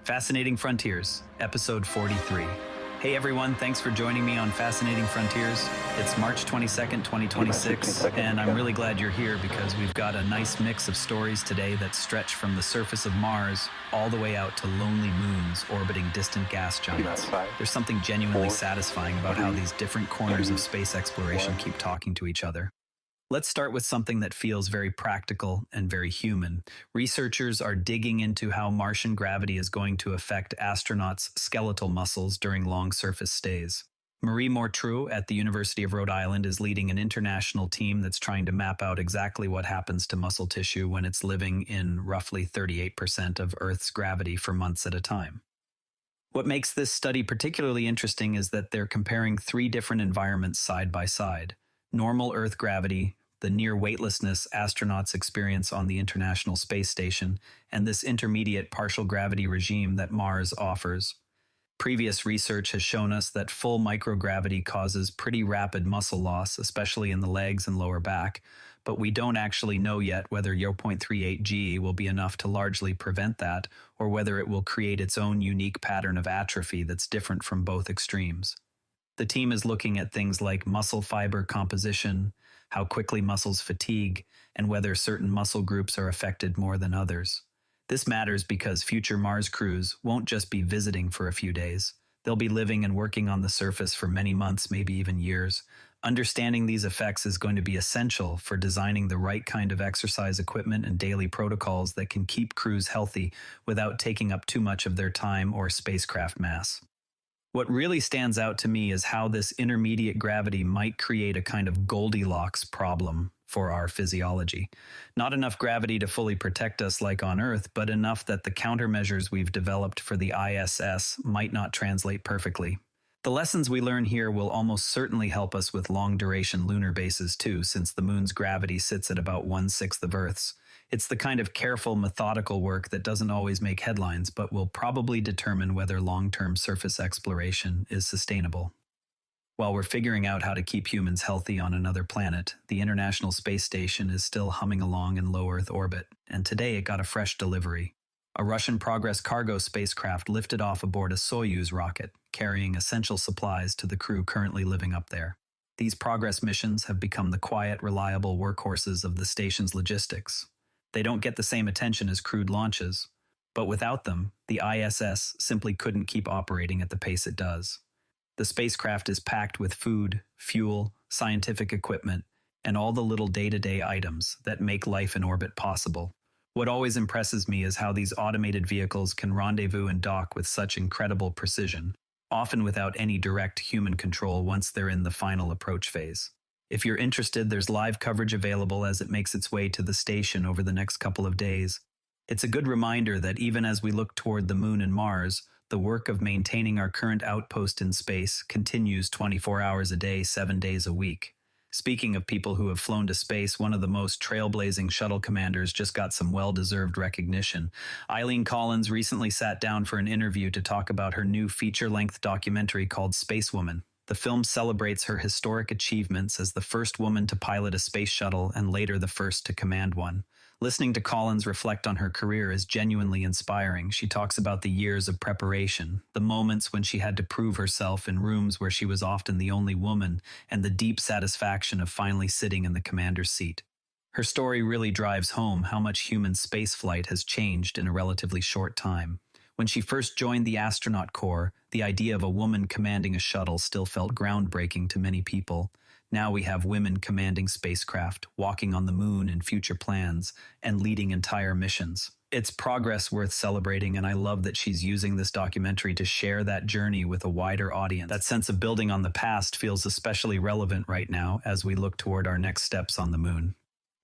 Fascinating Frontiers, Episode 43. Hey everyone, thanks for joining me on Fascinating Frontiers. It's March 22nd, 2026, and I'm really glad you're here because we've got a nice mix of stories today that stretch from the surface of Mars all the way out to lonely moons orbiting distant gas giants. There's something genuinely satisfying about how these different corners of space exploration keep talking to each other. Let's start with something that feels very practical and very human. Researchers are digging into how Martian gravity is going to affect astronauts' skeletal muscles during long surface stays. Mortreux at the University of Rhode Island is leading an international team that's trying to map out exactly what happens to muscle tissue when it's living in roughly 38% of Earth's gravity for months at a time. What makes this study particularly interesting is that they're comparing three different environments side by side: normal Earth gravity, the near weightlessness astronauts experience on the International Space Station, and this intermediate partial gravity regime that Mars offers. Previous research has shown us that full microgravity causes pretty rapid muscle loss, especially in the legs and lower back, but we don't actually know yet whether 0.38 G will be enough to largely prevent that, or whether it will create its own unique pattern of atrophy that's different from both extremes. The team is looking at things like muscle fiber composition, how quickly muscles fatigue, and whether certain muscle groups are affected more than others. This matters because future Mars crews won't just be visiting for a few days. They'll be living and working on the surface for many months, maybe even years. Understanding these effects is going to be essential for designing the right kind of exercise equipment and daily protocols that can keep crews healthy without taking up too much of their time or spacecraft mass. What really stands out to me is how this intermediate gravity might create a kind of Goldilocks problem for our physiology. Not enough gravity to fully protect us like on Earth, but enough that the countermeasures we've developed for the ISS might not translate perfectly. The lessons we learn here will almost certainly help us with long-duration lunar bases too, since the moon's gravity sits at about 1/6 of Earth's. It's the kind of careful, methodical work that doesn't always make headlines, but will probably determine whether long-term surface exploration is sustainable. While we're figuring out how to keep humans healthy on another planet, the International Space Station is still humming along in low Earth orbit, and today it got a fresh delivery. A Russian Progress cargo spacecraft lifted off aboard a Soyuz rocket, carrying essential supplies to the crew currently living up there. These Progress missions have become the quiet, reliable workhorses of the station's logistics. They don't get the same attention as crewed launches, but without them, the ISS simply couldn't keep operating at the pace it does. The spacecraft is packed with food, fuel, scientific equipment, and all the little day-to-day items that make life in orbit possible. What always impresses me is how these automated vehicles can rendezvous and dock with such incredible precision, often without any direct human control once they're in the final approach phase. If you're interested, there's live coverage available as it makes its way to the station over the next couple of days. It's a good reminder that even as we look toward the Moon and Mars, the work of maintaining our current outpost in space continues 24 hours a day, 7 days a week. Speaking of people who have flown to space, one of the most trailblazing shuttle commanders just got some well-deserved recognition. Eileen Collins recently sat down for an interview to talk about her new feature-length documentary called Spacewoman. The film celebrates her historic achievements as the first woman to pilot a space shuttle and later the first to command one. Listening to Collins reflect on her career is genuinely inspiring. She talks about the years of preparation, the moments when she had to prove herself in rooms where she was often the only woman, and the deep satisfaction of finally sitting in the commander's seat. Her story really drives home how much human spaceflight has changed in a relatively short time. When she first joined the astronaut corps, the idea of a woman commanding a shuttle still felt groundbreaking to many people. Now we have women commanding spacecraft, walking on the moon in future plans, and leading entire missions. It's progress worth celebrating, and I love that she's using this documentary to share that journey with a wider audience. That sense of building on the past feels especially relevant right now as we look toward our next steps on the moon.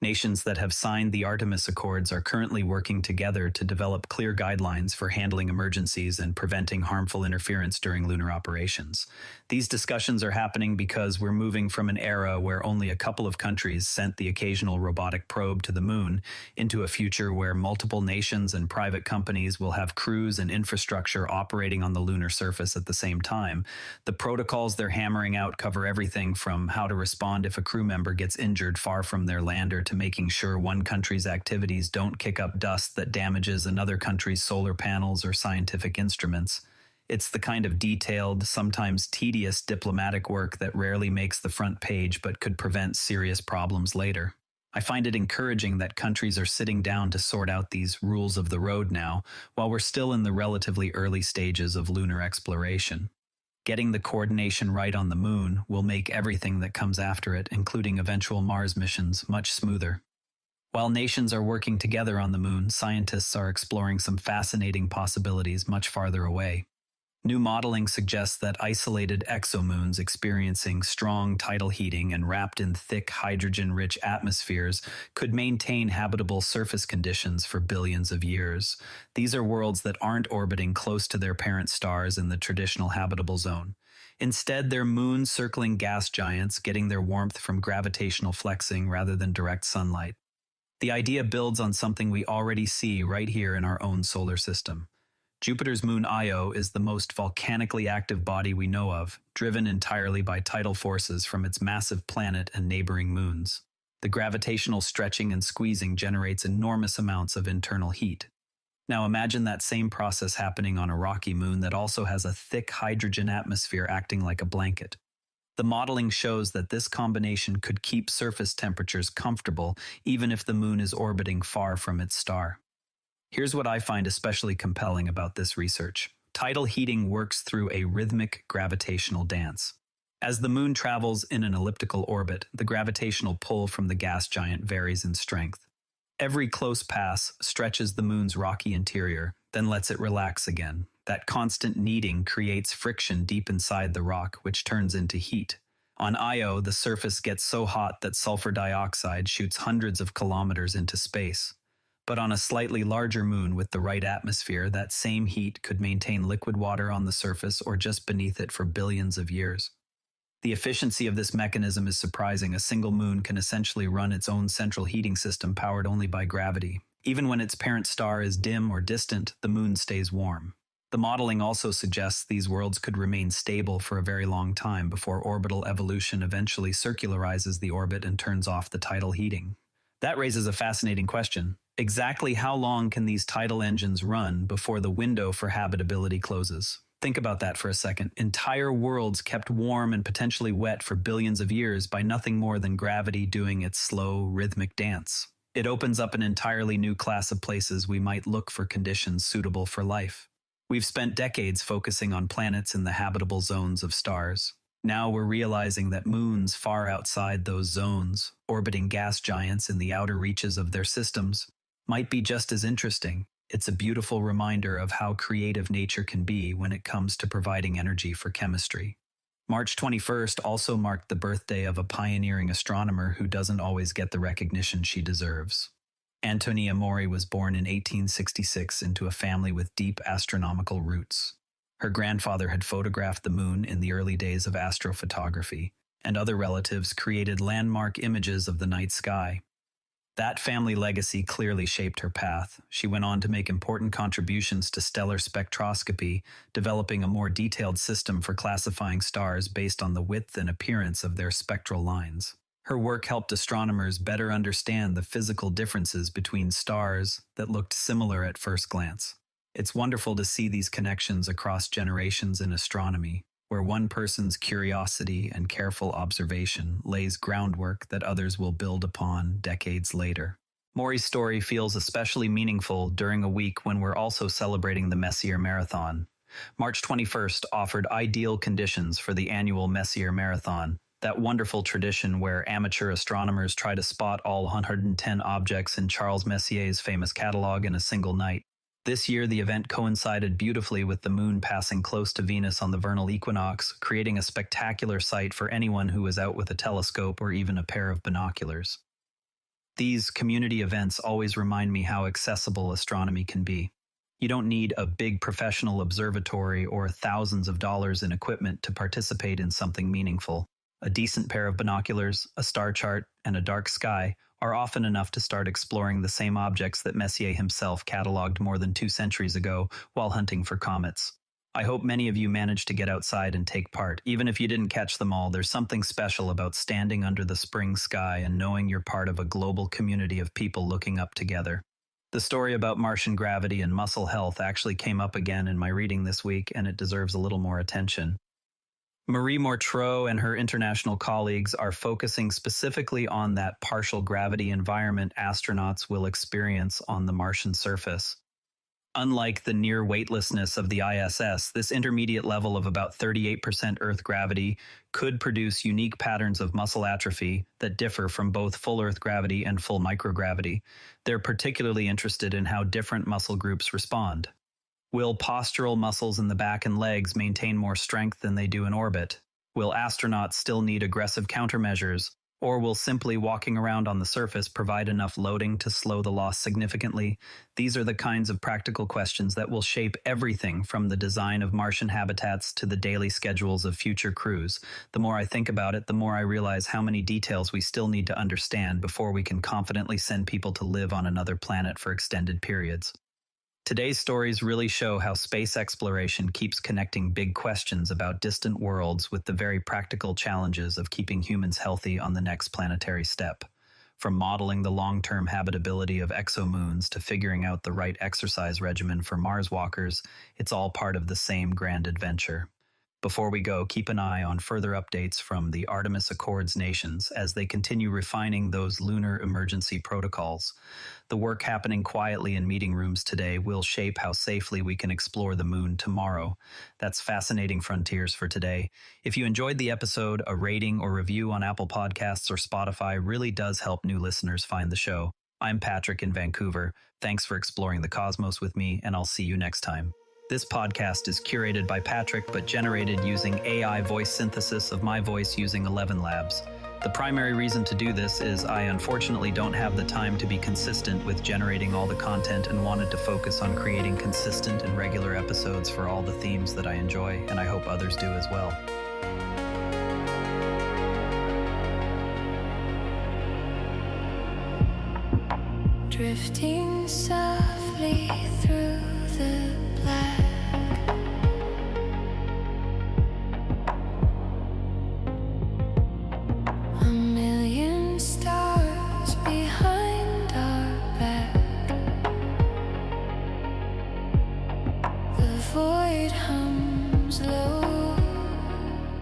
Nations that have signed the Artemis Accords are currently working together to develop clear guidelines for handling emergencies and preventing harmful interference during lunar operations. These discussions are happening because we're moving from an era where only a couple of countries sent the occasional robotic probe to the moon into a future where multiple nations and private companies will have crews and infrastructure operating on the lunar surface at the same time. The protocols they're hammering out cover everything from how to respond if a crew member gets injured far from their lander to to making sure one country's activities don't kick up dust that damages another country's solar panels or scientific instruments. It's the kind of detailed, sometimes tedious diplomatic work that rarely makes the front page but could prevent serious problems later. I find it encouraging that countries are sitting down to sort out these rules of the road now, while we're still in the relatively early stages of lunar exploration. Getting the coordination right on the moon will make everything that comes after it, including eventual Mars missions, much smoother. While nations are working together on the moon, scientists are exploring some fascinating possibilities much farther away. New modeling suggests that isolated exomoons experiencing strong tidal heating and wrapped in thick hydrogen-rich atmospheres could maintain habitable surface conditions for billions of years. These are worlds that aren't orbiting close to their parent stars in the traditional habitable zone. Instead, they're moon-circling gas giants getting their warmth from gravitational flexing rather than direct sunlight. The idea builds on something we already see right here in our own solar system. Jupiter's moon Io is the most volcanically active body we know of, driven entirely by tidal forces from its massive planet and neighboring moons. The gravitational stretching and squeezing generates enormous amounts of internal heat. Now imagine that same process happening on a rocky moon that also has a thick hydrogen atmosphere acting like a blanket. The modeling shows that this combination could keep surface temperatures comfortable even if the moon is orbiting far from its star. Here's what I find especially compelling about this research. Tidal heating works through a rhythmic gravitational dance. As the moon travels in an elliptical orbit, the gravitational pull from the gas giant varies in strength. Every close pass stretches the moon's rocky interior, then lets it relax again. That constant kneading creates friction deep inside the rock, which turns into heat. On Io, the surface gets so hot that sulfur dioxide shoots hundreds of kilometers into space. But on a slightly larger moon with the right atmosphere, that same heat could maintain liquid water on the surface or just beneath it for billions of years. The efficiency of this mechanism is surprising. A single moon can essentially run its own central heating system powered only by gravity. Even when its parent star is dim or distant, the moon stays warm. The modeling also suggests these worlds could remain stable for a very long time before orbital evolution eventually circularizes the orbit and turns off the tidal heating. That raises a fascinating question. Exactly how long can these tidal engines run before the window for habitability closes? Think about that for a second. Entire worlds kept warm and potentially wet for billions of years by nothing more than gravity doing its slow, rhythmic dance. It opens up an entirely new class of places we might look for conditions suitable for life. We've spent decades focusing on planets in the habitable zones of stars. Now we're realizing that moons far outside those zones, orbiting gas giants in the outer reaches of their systems, might be just as interesting. It's a beautiful reminder of how creative nature can be when it comes to providing energy for chemistry. March 21st also marked the birthday of a pioneering astronomer who doesn't always get the recognition she deserves. Antonia Mori was born in 1866 into a family with deep astronomical roots. Her grandfather had photographed the moon in the early days of astrophotography, and other relatives created landmark images of the night sky. That family legacy clearly shaped her path. She went on to make important contributions to stellar spectroscopy, developing a more detailed system for classifying stars based on the width and appearance of their spectral lines. Her work helped astronomers better understand the physical differences between stars that looked similar at first glance. It's wonderful to see these connections across generations in astronomy, where one person's curiosity and careful observation lays groundwork that others will build upon decades later. Maury's story feels especially meaningful during a week when we're also celebrating the Messier Marathon. March 21st offered ideal conditions for the annual Messier Marathon, that wonderful tradition where amateur astronomers try to spot all 110 objects in Charles Messier's famous catalog in a single night. This year, the event coincided beautifully with the moon passing close to Venus on the vernal equinox, creating a spectacular sight for anyone who was out with a telescope or even a pair of binoculars. These community events always remind me how accessible astronomy can be. You don't need a big professional observatory or thousands of dollars in equipment to participate in something meaningful. A decent pair of binoculars, a star chart, and a dark sky are often enough to start exploring the same objects that Messier himself cataloged more than 2 centuries ago while hunting for comets. I hope many of you managed to get outside and take part. Even if you didn't catch them all, there's something special about standing under the spring sky and knowing you're part of a global community of people looking up together. The story about Martian gravity and muscle health actually came up again in my reading this week, and it deserves a little more attention. Marie Mortreux and her international colleagues are focusing specifically on that partial gravity environment astronauts will experience on the Martian surface. Unlike the near weightlessness of the ISS, this intermediate level of about 38% Earth gravity could produce unique patterns of muscle atrophy that differ from both full Earth gravity and full microgravity. They're particularly interested in how different muscle groups respond. Will postural muscles in the back and legs maintain more strength than they do in orbit? Will astronauts still need aggressive countermeasures? Or will simply walking around on the surface provide enough loading to slow the loss significantly? These are the kinds of practical questions that will shape everything from the design of Martian habitats to the daily schedules of future crews. The more I think about it, the more I realize how many details we still need to understand before we can confidently send people to live on another planet for extended periods. Today's stories really show how space exploration keeps connecting big questions about distant worlds with the very practical challenges of keeping humans healthy on the next planetary step. From modeling the long-term habitability of exomoons to figuring out the right exercise regimen for Mars walkers, it's all part of the same grand adventure. Before we go, keep an eye on further updates from the Artemis Accords nations as they continue refining those lunar emergency protocols. The work happening quietly in meeting rooms today will shape how safely we can explore the moon tomorrow. That's Fascinating Frontiers for today. If you enjoyed the episode, a rating or review on Apple Podcasts or Spotify really does help new listeners find the show. I'm Patrick in Vancouver. Thanks for exploring the cosmos with me, and I'll see you next time. This podcast is curated by Patrick, but generated using AI voice synthesis of my voice using ElevenLabs. The primary reason to do this is I unfortunately don't have the time to be consistent with generating all the content and wanted to focus on creating consistent and regular episodes for all the themes that I enjoy, and I hope others do as well. Drifting softly through the